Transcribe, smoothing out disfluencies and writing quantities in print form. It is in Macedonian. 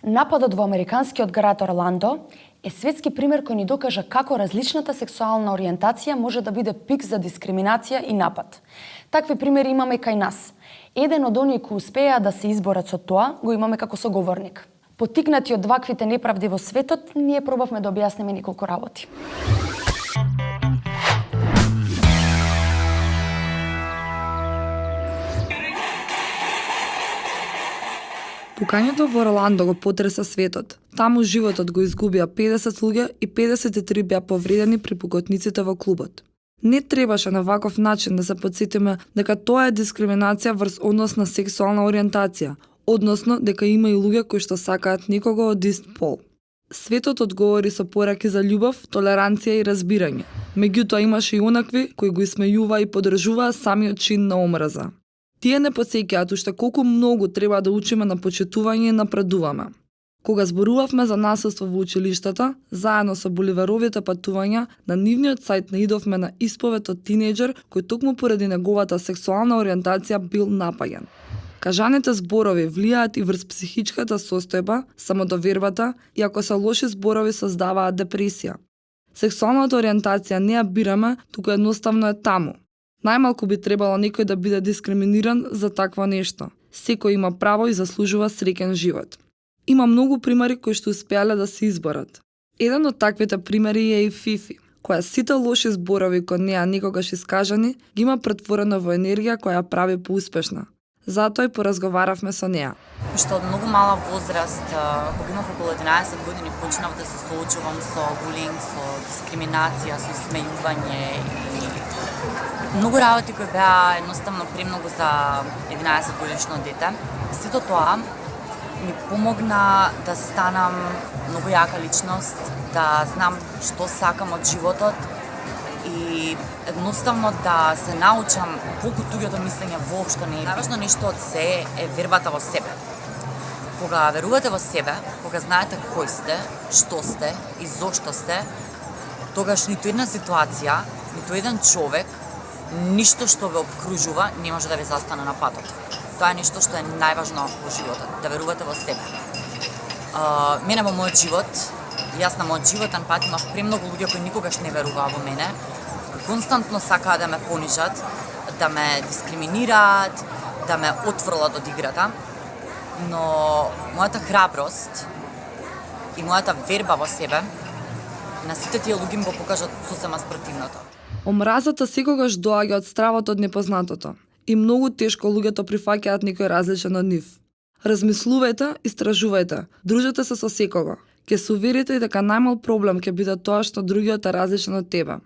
Нападот во американскиот град Орландо е светски пример кој ни докажа како различната сексуална ориентација може да биде пик за дискриминација и напад. Такви примери имаме кај нас. Еден од оние кои успеа да се изборат со тоа, го имаме како соговорник. Поттикнати од ваквите неправди во светот, ние пробавме да објасниме неколку работи. Пукањето во Орландо го потреса светот. Таму животот го изгубија 50 луѓе и 53 беа повредени при пукотниците во клубот. Не требаше на ваков начин да се потсетиме дека тоа е дискриминација врз однос на сексуална ориентација, односно дека има и луѓе кои што сакаат некого од ист пол. Светот одговори со пораки за љубов, толеранција и разбирање. Меѓутоа имаше и онакви кои го исмејуваа и поддржуваа самиот чин на омраза. Тие не потсеќаат уште колку многу треба да учиме на почитување и напредуваме. Кога зборувавме за насилство во училиштата, заедно со Боливаровите патувања, на нивниот сајт наидовме на исповед од тинејџер кој токму поради неговата сексуална ориентација бил напаѓан. Кажаните зборови влијаат и врз психичката состојба, самодовербата и ако се лоши зборови создаваат депресија. Сексуалната ориентација не ја бираме, туку едноставно е таму. Најмалку би требало некој да биде дискриминиран за такво нешто. Секој има право и заслужува среќен живот. Има многу примери кои што успеале да се изборат. Еден од таквите примери е и Фифи, која сите лоши зборови кон неа некогаш искажани, ги има претворено во енергија која ја прави поуспешна. Затоа и поразговаравме со неа. Што од многу мала возраст, кога имав околу 11 години, почнав да се соочувам со булинг, со дискриминација, со смејување и многу работи кои беа едноставно премногу за 11 годишно дете. Сето тоа ми помогна да станам многу јака личност, да знам што сакам од животот и едноставно да се научам колку туѓото мислење воопшто не е. Најважно нешто од се е вербата во себе. Кога верувате во себе, кога знаете кој сте, што сте и зошто сте, тогаш ниту една ситуација, ниту еден човек, ништо што ве обкружува не може да ве застане на патот. Тоа е нешто што е најважно во животот, да верувате во себе. Мене во мојот живот, јас на мојот животен пат имав премногу луѓе кои никогаш не веруваа во мене, константно сакаа да ме понижат, да ме дискриминираат, да ме отфрлат од играта, но мојата храброст и мојата верба во себе на сите тие луѓе ми го покажат сосема спротивното. Омразата секогаш доаѓа од стравот од непознатото и многу тешко луѓето прифаќаат некој различен од нив. Размислувајте, истражувајте, дружете се со секого. Ќе се уверите и дека најмал проблем ќе биде тоа што другиот е различен од тебе.